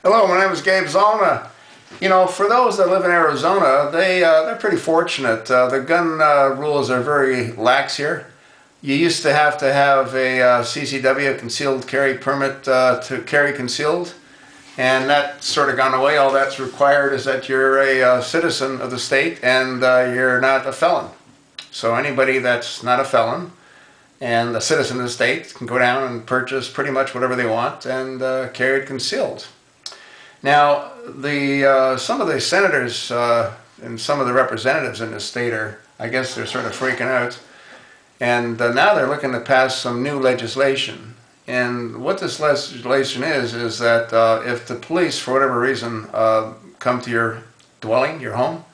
Hello, my name is Gabe Zolna. You know, for those that live in Arizona, they're pretty fortunate. The gun rules are very lax here. You used to have a CCW, concealed carry permit, to carry concealed, and that's sort of gone away. All that's required is that you're a citizen of the state and you're not a felon. So anybody that's not a felon and a citizen of the state can go down and purchase pretty much whatever they want and carry it concealed. Now, some of the senators and some of the representatives in the state I guess they're sort of freaking out. And now they're looking to pass some new legislation. And what this legislation is that if the police, for whatever reason, come to your dwelling, your home,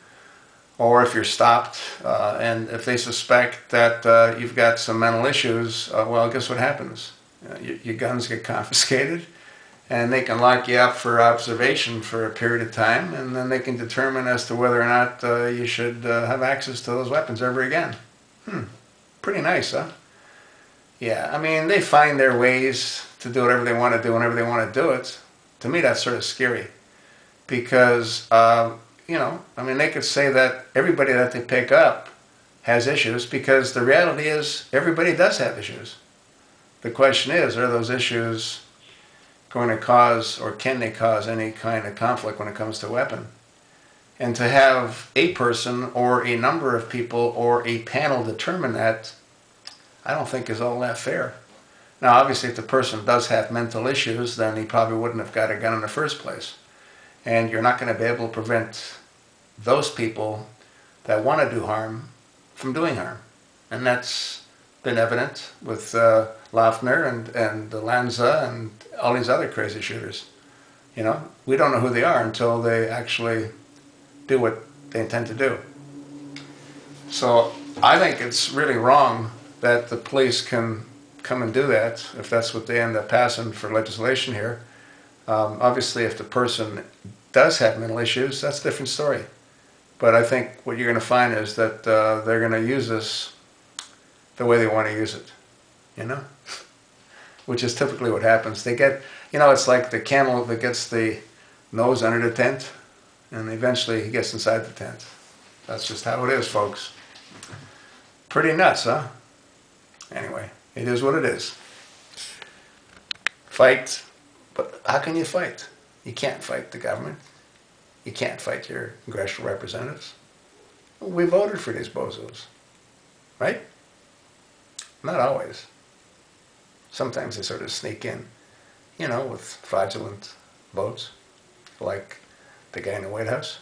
or if you're stopped, and if they suspect that you've got some mental issues, well, guess what happens? Your guns get confiscated, and they can lock you up for observation for a period of time, and then they can determine as to whether or not you should have access to those weapons ever again. Pretty nice, huh? Yeah, I mean, they find their ways to do whatever they want to do whenever they want to do it. To me, that's sort of scary. Because, you know, I mean, they could say that everybody that they pick up has issues, because the reality is everybody does have issues. The question is, are those issues going to cause, or can they cause, any kind of conflict when it comes to a weapon? And to have a person or a number of people or a panel determine that, I don't think is all that fair. Now, obviously, if the person does have mental issues, then he probably wouldn't have got a gun in the first place. And you're not going to be able to prevent those people that want to do harm from doing harm. And that's been evident with Lafner and Lanza and all these other crazy shooters. You know, we don't know who they are until they actually do what they intend to do. So I think it's really wrong that the police can come and do that if that's what they end up passing for legislation here. Obviously, if the person does have mental issues, that's a different story. But I think what you're going to find is that they're going to use this the way they want to use it, you know? Which is typically what happens. They get, you know, it's like the camel that gets the nose under the tent, and eventually he gets inside the tent. That's just how it is, folks. Pretty nuts, huh? Anyway, it is what it is. Fight, but how can you fight? You can't fight the government. You can't fight your congressional representatives. We voted for these bozos, right? Not always. Sometimes they sort of sneak in, you know, with fraudulent votes, like the guy in the White House.